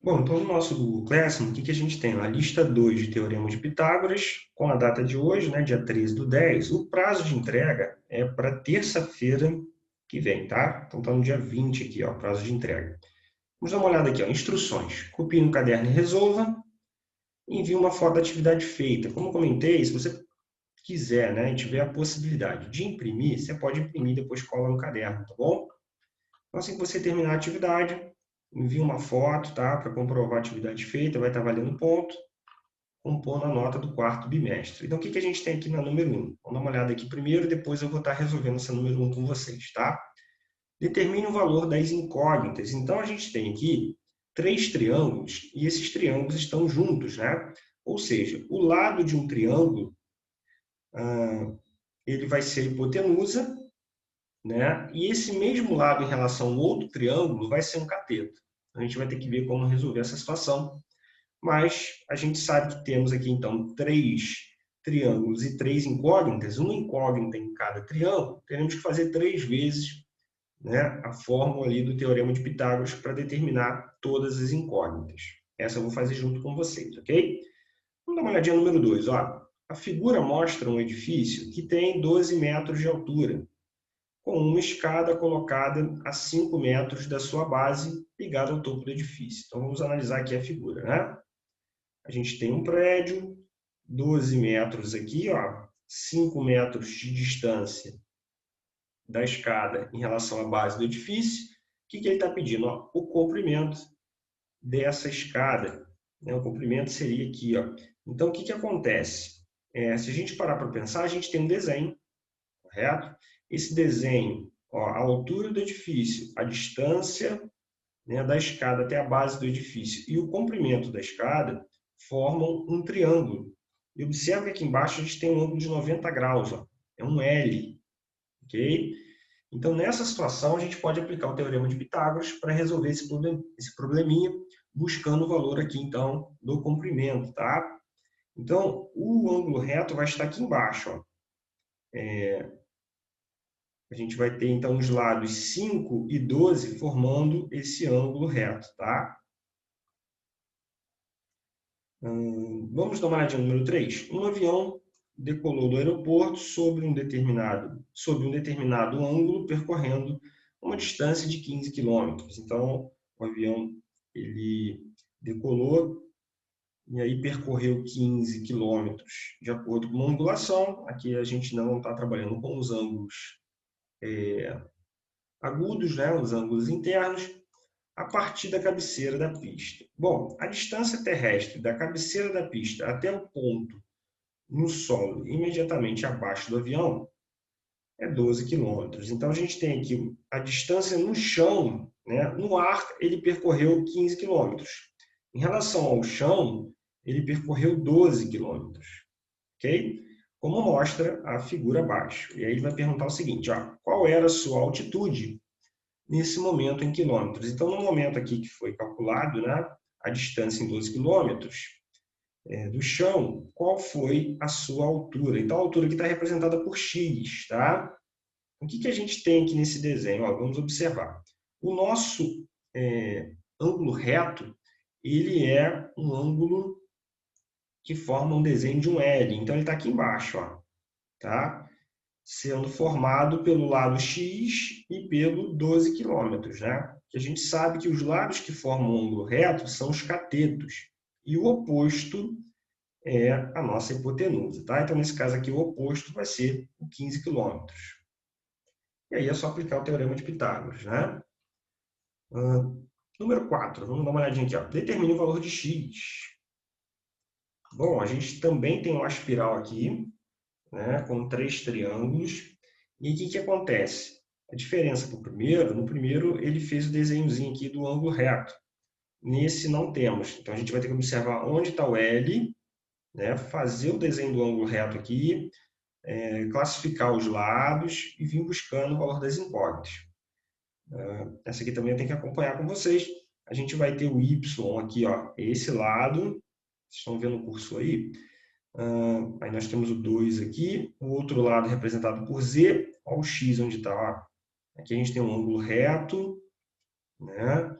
Bom, então no nosso Google Classroom, o que a gente tem? A lista 2 de Teorema de Pitágoras, com a data de hoje, né, dia 13/10. O prazo de entrega é para terça-feira que vem, tá? Então está no dia 20 aqui, ó, o prazo de entrega. Vamos dar uma olhada aqui, ó, instruções. Copie no caderno e resolva. Envie uma foto da atividade feita. Como eu comentei, se você quiser, né, e tiver a possibilidade de imprimir, você pode imprimir e depois cola no caderno, tá bom? Então, assim que você terminar a atividade, envia uma foto, tá? Para comprovar a atividade feita, vai estar valendo ponto, compondo a nota do quarto bimestre. Então, o que a gente tem aqui na número 1? Vamos dar uma olhada aqui primeiro, depois eu vou estar resolvendo essa número 1 com vocês, tá? Determine o valor das incógnitas. Então, a gente tem aqui três triângulos e esses triângulos estão juntos, né? Ou seja, o lado de um triângulo, ele vai ser a hipotenusa, né? E esse mesmo lado em relação ao outro triângulo vai ser um cateto. A gente vai ter que ver como resolver essa situação, mas a gente sabe que temos aqui então três triângulos e três incógnitas, uma incógnita em cada triângulo, teremos que fazer três vezes, né, a fórmula ali do Teorema de Pitágoras para determinar todas as incógnitas. Essa eu vou fazer junto com vocês, ok? Vamos dar uma olhadinha no número 2. Ó. A figura mostra um edifício que tem 12 metros de altura, com uma escada colocada a 5 metros da sua base, ligada ao topo do edifício. Então, vamos analisar aqui a figura, né? A gente tem um prédio, 12 metros aqui, ó, 5 metros de distância da escada em relação à base do edifício. O que ele está pedindo? Ó, o comprimento dessa escada. Né? O comprimento seria aqui. Ó. Então, o que acontece? Se a gente parar para pensar, a gente tem um desenho, correto? Esse desenho, ó, a altura do edifício, a distância, né, da escada até a base do edifício e o comprimento da escada formam um triângulo. E observe que aqui embaixo a gente tem um ângulo de 90 graus, ó. É um L, ok? Então, nessa situação, a gente pode aplicar o Teorema de Pitágoras para resolver esse probleminha, buscando o valor aqui, então, do comprimento, tá? Então, o ângulo reto vai estar aqui embaixo, ó. A gente vai ter, então, os lados 5 e 12 formando esse ângulo reto, tá? Vamos dar uma olhadinha no número 3. Um avião decolou do aeroporto sob um determinado ângulo, percorrendo uma distância de 15 quilômetros. Então, o avião ele decolou e aí percorreu 15 quilômetros de acordo com uma angulação. Aqui a gente não está trabalhando com os ângulos agudos, né, os ângulos internos, a partir da cabeceira da pista. Bom, a distância terrestre da cabeceira da pista até o ponto no solo imediatamente abaixo do avião é 12 quilômetros. Então, a gente tem aqui a distância no chão, né? No ar ele percorreu 15 quilômetros. Em relação ao chão, ele percorreu 12 quilômetros, ok? Como mostra a figura abaixo. E aí ele vai perguntar o seguinte, ó, qual era a sua altitude nesse momento em quilômetros? Então, no momento aqui que foi calculado, né, a distância em 12 quilômetros, do chão, qual foi a sua altura. Então, a altura aqui está representada por x, tá? O que a gente tem aqui nesse desenho? Ó, vamos observar. O nosso ângulo reto, ele é um ângulo que forma um desenho de um L. Então, ele está aqui embaixo, ó, tá? Sendo formado pelo lado x e pelo 12 quilômetros, né? Que a gente sabe que os lados que formam um ângulo reto são os catetos. E o oposto é a nossa hipotenusa, tá? Então, nesse caso aqui, o oposto vai ser o 15 quilômetros. E aí é só aplicar o Teorema de Pitágoras, né? Número 4, vamos dar uma olhadinha aqui. Ó. Determine o valor de x. Bom, a gente também tem uma espiral aqui, né, com três triângulos. E o que acontece? A diferença para o primeiro, no primeiro ele fez o desenhozinho aqui do ângulo reto. Nesse não temos. Então, a gente vai ter que observar onde está o L, né, fazer o desenho do ângulo reto aqui, classificar os lados e vir buscando o valor das incógnitas. Essa aqui também eu tenho que acompanhar com vocês. A gente vai ter o y aqui, ó, esse lado, vocês estão vendo o cursor aí? Aí nós temos o 2 aqui, o outro lado representado por z, olha o x onde está. Aqui a gente tem um ângulo reto, né?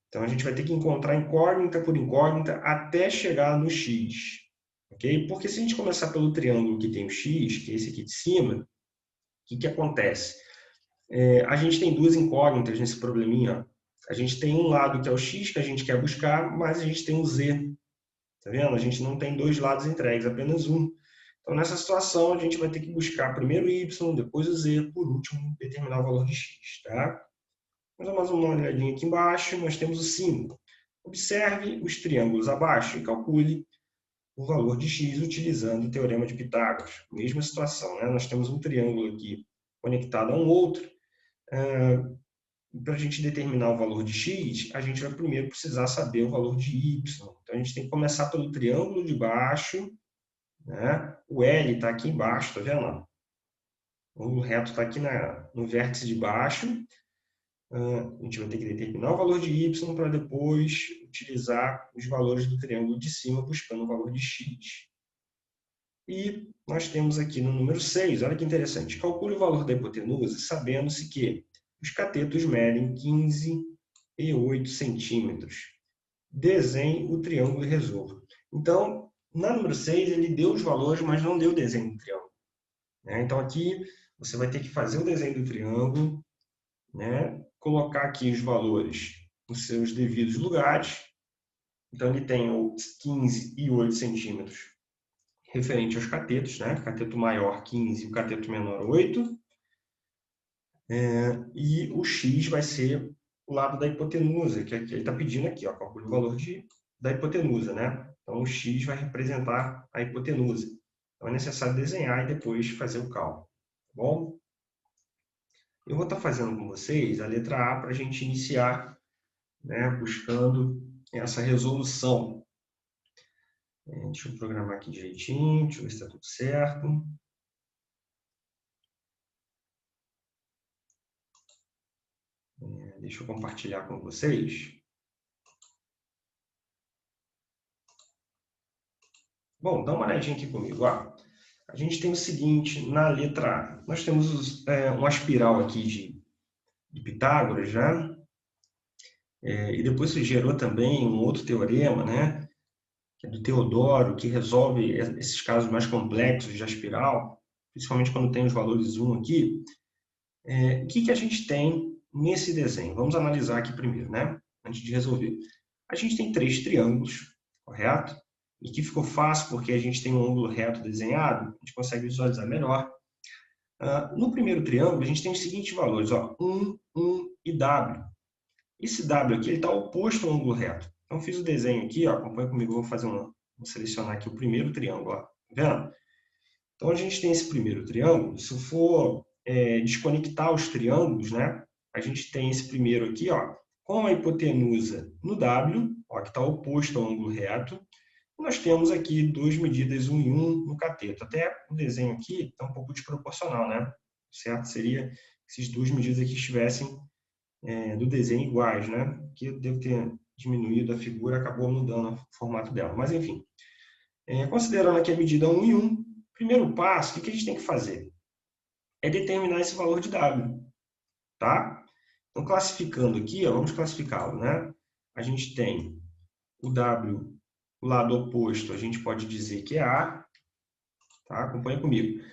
Então, a gente vai ter que encontrar incógnita por incógnita até chegar no x. Ok? Porque se a gente começar pelo triângulo que tem o x, que é esse aqui de cima, o que acontece? A gente tem duas incógnitas nesse probleminha. A gente tem um lado que é o x que a gente quer buscar, mas a gente tem o z. Tá vendo? A gente não tem dois lados entregues, apenas um. Então, nessa situação, a gente vai ter que buscar primeiro y, depois o z, por último, determinar o valor de x. Tá? Vamos dar mais uma olhadinha aqui embaixo, nós temos o símbolo. Observe os triângulos abaixo e calcule o valor de x utilizando o teorema de Pitágoras. Mesma situação, né? Nós temos um triângulo aqui conectado a um outro. Para a gente determinar o valor de x, a gente vai primeiro precisar saber o valor de y. Então, a gente tem que começar pelo triângulo de baixo, né? O L está aqui embaixo, tá vendo? O reto está aqui no vértice de baixo. A gente vai ter que determinar o valor de y para depois utilizar os valores do triângulo de cima, buscando o valor de x. E nós temos aqui no número 6, olha que interessante, calcule o valor da hipotenusa, sabendo-se que os catetos medem 15 e 8 centímetros. Desenhe o triângulo e resolva. Então, na número 6, ele deu os valores, mas não deu o desenho do triângulo. Então, aqui você vai ter que fazer o desenho do triângulo, colocar aqui os valores nos seus devidos lugares. Então, ele tem 15 e 8 centímetros referente aos catetos, cateto maior 15 e o cateto menor 8. E o x vai ser o lado da hipotenusa, que ele está pedindo aqui, calcule o valor da hipotenusa. Então, o x vai representar a hipotenusa. Então, é necessário desenhar e depois fazer o cálculo. Tá bom? Eu vou estar fazendo com vocês a letra A para a gente iniciar buscando essa resolução. Deixa eu programar aqui direitinho, deixa eu ver se está tudo certo. Deixa eu compartilhar com vocês. Bom, dá uma olhadinha aqui comigo. A gente tem o seguinte, na letra A, nós temos uma espiral aqui de Pitágoras, e depois se gerou também um outro teorema, que é do Teodoro, que resolve esses casos mais complexos de espiral, principalmente quando tem os valores 1 aqui. O que a gente tem nesse desenho? Vamos analisar aqui primeiro, antes de resolver. A gente tem 3 triângulos, correto? E que ficou fácil porque a gente tem um ângulo reto desenhado, a gente consegue visualizar melhor. No primeiro triângulo, a gente tem os seguintes valores, 1, 1 e W. Esse W aqui está oposto ao ângulo reto. Então, fiz o desenho aqui, acompanha comigo, vou selecionar aqui o primeiro triângulo, tá vendo? Então, a gente tem esse primeiro triângulo. Se eu for desconectar os triângulos, a gente tem esse primeiro aqui, com a hipotenusa no W, que está oposto ao ângulo reto. Nós temos aqui duas medidas 1 e 1 no cateto. Até o desenho aqui está um pouco desproporcional, certo? Seria se as duas medidas aqui estivessem do desenho iguais, que eu devo ter diminuído a figura, acabou mudando o formato dela. Mas, enfim, considerando aqui a medida 1 e 1, primeiro passo, o que a gente tem que fazer? É determinar esse valor de W, tá? Então, classificando aqui, vamos classificá-lo, A gente tem o W, o lado oposto, a gente pode dizer que é A, tá? Acompanha comigo.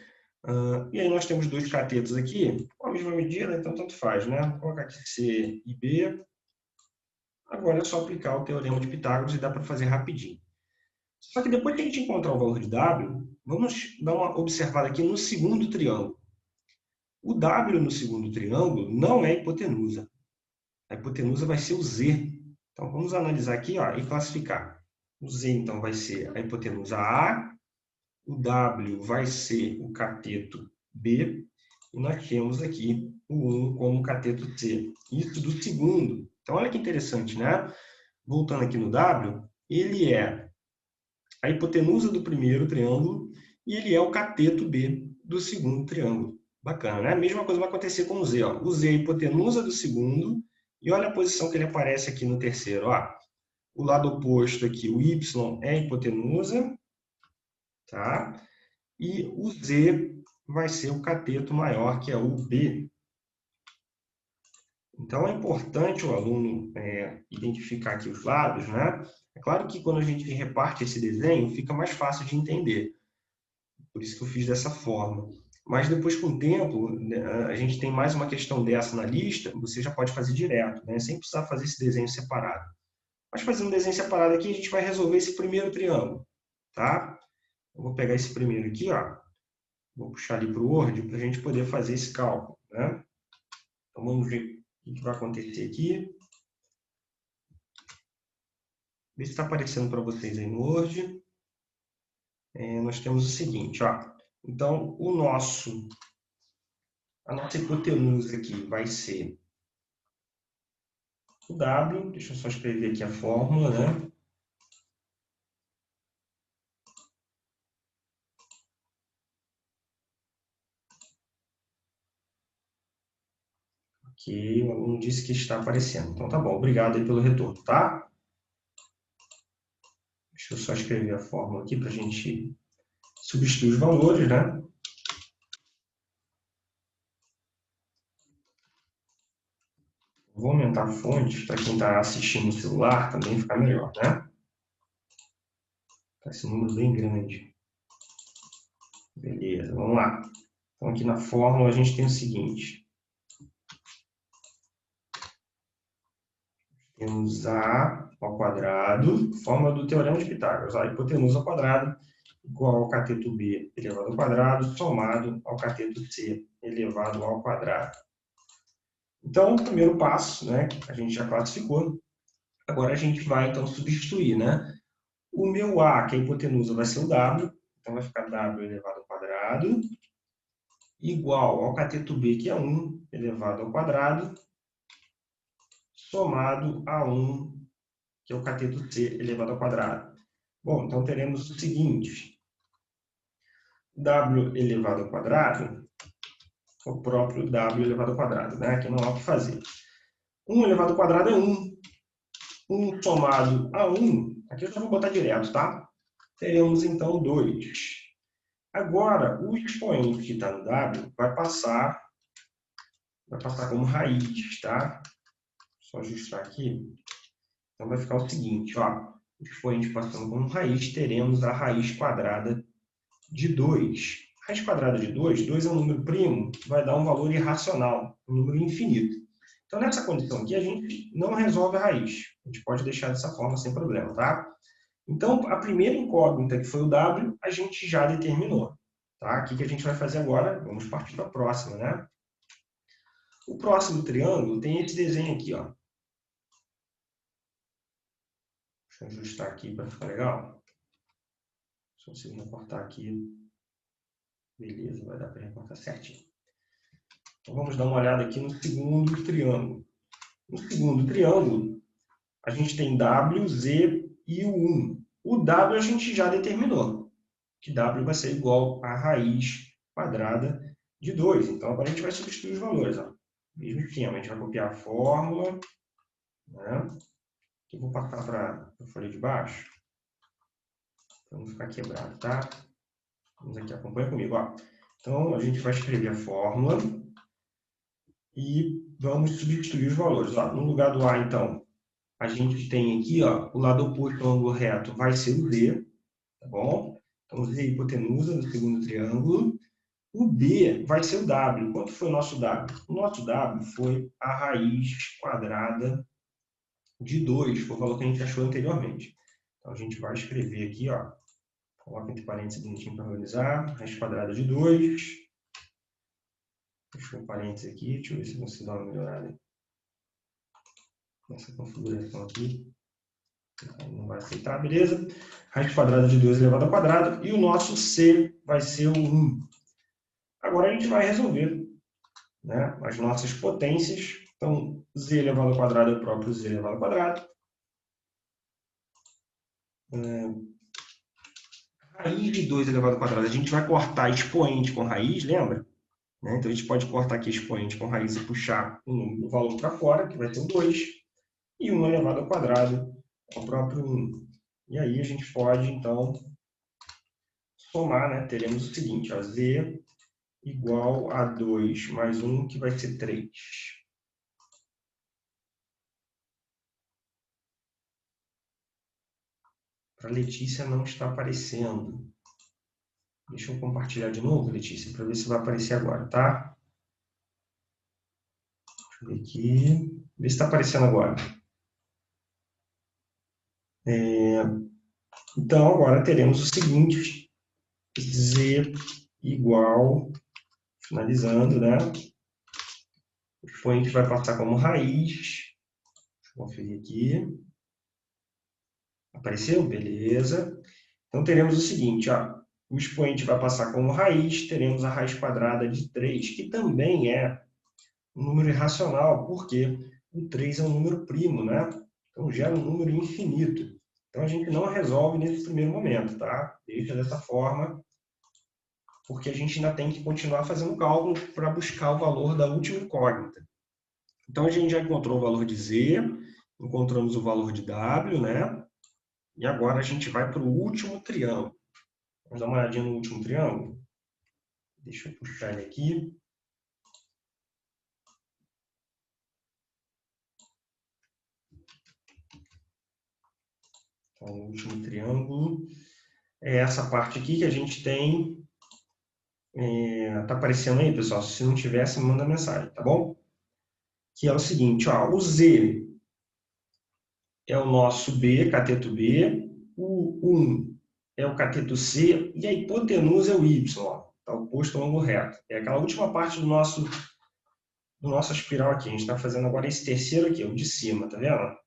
E aí nós temos dois catetos aqui, com a mesma medida, então tanto faz, Vou colocar aqui C e B. Agora é só aplicar o teorema de Pitágoras e dá para fazer rapidinho. Só que depois que a gente encontrar o valor de W, vamos dar uma observada aqui no segundo triângulo. O W no segundo triângulo não é hipotenusa. A hipotenusa vai ser o Z. Então, vamos analisar aqui e classificar. O Z, então, vai ser a hipotenusa A, o W vai ser o cateto B, e nós temos aqui o 1 como cateto C. Isso do segundo. Então, olha que interessante, Voltando aqui no W, ele é a hipotenusa do primeiro triângulo e ele é o cateto B do segundo triângulo. Bacana, A mesma coisa vai acontecer com o Z. O Z é a hipotenusa do segundo e olha a posição que ele aparece aqui no terceiro. O lado oposto aqui, o Y é a hipotenusa, tá? E o Z vai ser o cateto maior, que é o B. Então, é importante o aluno identificar aqui os lados, né? É claro que quando a gente reparte esse desenho, fica mais fácil de entender. Por isso que eu fiz dessa forma. Mas depois, com o tempo, né, a gente tem mais uma questão dessa na lista, você já pode fazer direto, né? Sem precisar fazer esse desenho separado. Mas fazendo um desenho separado aqui, a gente vai resolver esse primeiro triângulo, tá? Eu vou pegar esse primeiro aqui, ó. Vou puxar ali para o Word para a gente poder fazer esse cálculo, né? Então, vamos ver o que vai acontecer aqui. Ver se está aparecendo para vocês aí no Word. Nós temos o seguinte, ó. Então, a nossa hipotenusa aqui vai ser o W. Deixa eu só escrever aqui a fórmula, né? Ok, o aluno disse que está aparecendo. Então, tá bom. Obrigado aí pelo retorno, tá? Deixa eu só escrever a fórmula aqui para a gente substituir os valores, né? Vou aumentar a fonte para quem está assistindo no celular também ficar melhor, né? Tá esse número bem grande. Beleza, vamos lá. Então, aqui na fórmula a gente tem o seguinte. Temos A ao quadrado, fórmula do Teorema de Pitágoras. A hipotenusa ao quadrado igual ao cateto B elevado ao quadrado, somado ao cateto C elevado ao quadrado. Então, o primeiro passo, né, a gente já classificou. Agora a gente vai, então, substituir, né? O meu A, que é a hipotenusa, vai ser o W. Então, vai ficar W elevado ao quadrado, igual ao cateto B, que é 1 elevado ao quadrado, somado a 1, que é o cateto C elevado ao quadrado. Bom, então teremos o seguinte. W elevado ao quadrado, o próprio W elevado ao quadrado, né? Aqui não há o que fazer. 1 elevado ao quadrado é 1. 1 somado a 1, aqui eu já vou botar direto, tá? Teremos, então, 2. Agora, o expoente que está no W vai passar como raiz, tá? Só ajustar aqui. Então, vai ficar o seguinte, ó. O expoente passando como raiz, teremos a raiz quadrada de 2. Raiz quadrada de 2, 2 é um número primo, vai dar um valor irracional, um número infinito. Então, nessa condição aqui, a gente não resolve a raiz. A gente pode deixar dessa forma sem problema, tá? Então, a primeira incógnita, que foi o W, a gente já determinou. Tá? O que a gente vai fazer agora? Vamos partir para a próxima, né? O próximo triângulo tem esse desenho aqui, ó. Deixa eu ajustar aqui para ficar legal. Se eu consigo recortar aqui. Beleza, vai dar para recortar certinho. Então, vamos dar uma olhada aqui no segundo triângulo. No segundo triângulo, a gente tem W, Z e o 1. O W a gente já determinou, que W vai ser igual a raiz quadrada de 2. Então, agora a gente vai substituir os valores. Ó. Mesmo esquema, a gente vai copiar a fórmula. Né? Aqui eu vou passar para a folha de baixo, para não ficar quebrado, tá? Vamos aqui, acompanha comigo. Ó. Então, a gente vai escrever a fórmula e vamos substituir os valores. Ó. No lugar do A, então, a gente tem aqui, ó, o lado oposto ao ângulo reto vai ser o Z, tá bom? Então, Z é hipotenusa do segundo triângulo. O B vai ser o W. Quanto foi o nosso W? O nosso W foi a raiz quadrada de 2, foi o valor que a gente achou anteriormente. Então, a gente vai escrever aqui, ó, coloca entre parênteses bonitinho para organizar, raiz quadrada de 2. Deixa um parênteses aqui, deixa eu ver se eu consigo dar uma melhorada nessa configuração aqui. Não vai aceitar, beleza? Raiz quadrada de 2 elevado ao quadrado. E o nosso C vai ser o 1. Agora a gente vai resolver, né, as nossas potências. Então, Z elevado ao quadrado é o próprio Z elevado ao quadrado. Raiz de 2 elevado ao quadrado. A gente vai cortar expoente com raiz, lembra? Né? Então, a gente pode cortar aqui expoente com raiz e puxar o valor para fora, que vai ter o 2. E 1 elevado ao quadrado é o próprio 1. E aí a gente pode, então, somar, né? Teremos o seguinte, ó, Z igual a 2 mais 1, que vai ser 3. Para Letícia não está aparecendo. Deixa eu compartilhar de novo, Letícia, para ver se vai aparecer agora, tá? Deixa eu ver aqui. Vê se está aparecendo agora. Então, agora teremos o seguinte. Z igual, finalizando, né? O expoente vai passar como raiz. Deixa eu conferir aqui. Apareceu? Beleza. Então, teremos o seguinte, ó. O expoente vai passar como raiz, teremos a raiz quadrada de 3, que também é um número irracional, porque o 3 é um número primo, né? Então, gera um número infinito. Então, a gente não resolve nesse primeiro momento, tá? Deixa dessa forma, porque a gente ainda tem que continuar fazendo cálculo para buscar o valor da última incógnita. Então, a gente já encontrou o valor de Z, encontramos o valor de W, né? E agora a gente vai para o último triângulo. Vamos dar uma olhadinha no último triângulo? Deixa eu puxar ele aqui. Então, o último triângulo é essa parte aqui que a gente tem. Tá aparecendo aí, pessoal? Se não tivesse, manda mensagem, tá bom? Que é o seguinte, ó, o Z é o nosso B, cateto B, o 1 é o cateto C e a hipotenusa é o Y, está oposto ao ângulo reto. É aquela última parte do nossa espiral aqui. A gente está fazendo agora esse terceiro aqui, o de cima, tá vendo? A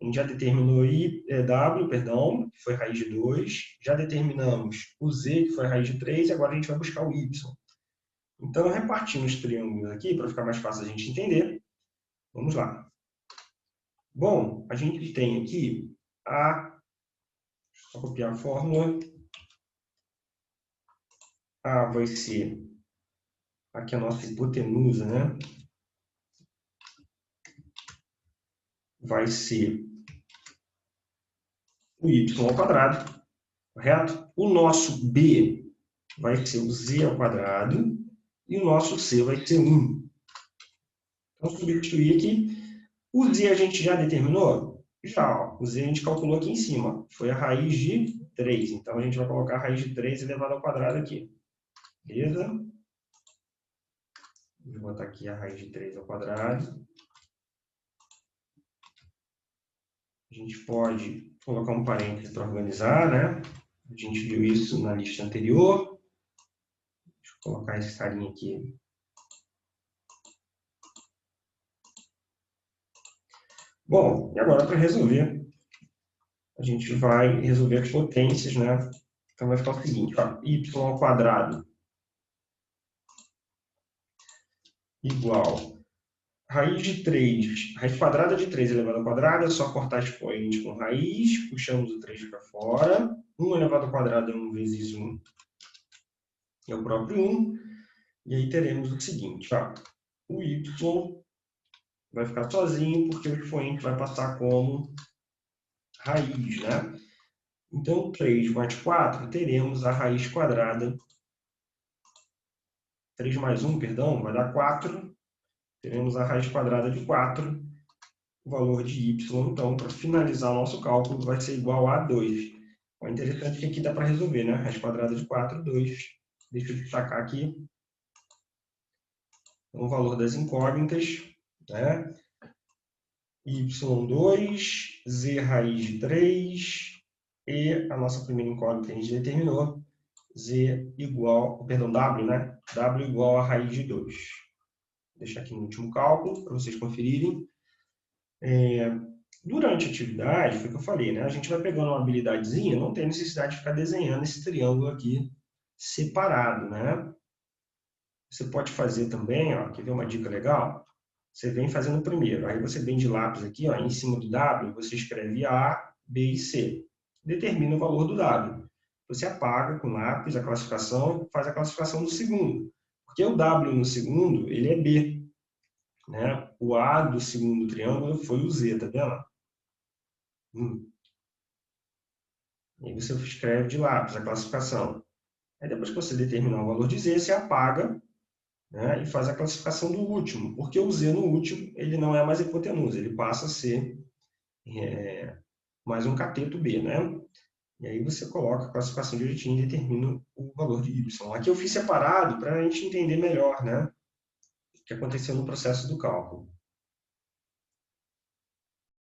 gente já determinou W, perdão, que foi raiz de 2. Já determinamos o Z, que foi raiz de 3, e agora a gente vai buscar o Y. Então, repartindo os triângulos aqui, para ficar mais fácil a gente entender, vamos lá. Bom, a gente tem aqui só copiar a fórmula. A vai ser aqui a nossa hipotenusa, né? Vai ser o y ao quadrado, correto? O nosso b vai ser o z ao quadrado e o nosso c vai ser 1. Então, substituir aqui. O z a gente já determinou? Já, ó. O z a gente calculou aqui em cima. Foi a raiz de 3. Então, a gente vai colocar a raiz de 3 elevado ao quadrado aqui. Beleza? Vou botar aqui a raiz de 3 ao quadrado. A gente pode colocar um parênteses para organizar, né? A gente viu isso na lista anterior. Deixa eu colocar esse carinha aqui. Bom, e agora para resolver, a gente vai resolver as potências, né? Então vai ficar o seguinte, ó, y ao quadrado igual raiz de 3, raiz quadrada de 3 elevado ao quadrado, é só cortar expoente com raiz, puxamos o 3 para fora, 1 elevado ao quadrado é 1 vezes 1, é o próprio 1, e aí teremos o seguinte, ó, o y vai ficar sozinho, porque o expoente vai passar como raiz, né? Então, 3 mais 4, teremos a raiz quadrada. 3 mais 1, perdão, vai dar 4. Teremos a raiz quadrada de 4. O valor de y, então, para finalizar o nosso cálculo, vai ser igual a 2. É interessante que aqui dá para resolver, né? Raiz quadrada de 4, 2. Deixa eu destacar aqui o valor das incógnitas, né? y2, z raiz de 3, e a nossa primeira incógnita a gente determinou, z igual, perdão, w, né? W igual a raiz de 2. Vou deixar aqui no último cálculo, para vocês conferirem. Durante a atividade, foi o que eu falei, né? A gente vai pegando uma habilidadezinha, não tem necessidade de ficar desenhando esse triângulo aqui separado, né? Você pode fazer também, ó, quer ver uma dica legal? Você vem fazendo primeiro, aí você vem de lápis aqui, ó, em cima do W, você escreve A, B e C. Determina o valor do W. Você apaga com lápis a classificação, faz a classificação do segundo. Porque o W no segundo, ele é B. Né? O A do segundo triângulo foi o Z, tá vendo? E aí você escreve de lápis a classificação. Aí depois que você determinar o valor de Z, você apaga, né, e faz a classificação do último, porque o Z no último ele não é mais hipotenusa, ele passa a ser mais um cateto B, né? E aí você coloca a classificação direitinho e determina o valor de y. Aqui eu fiz separado para a gente entender melhor, né, o que aconteceu no processo do cálculo.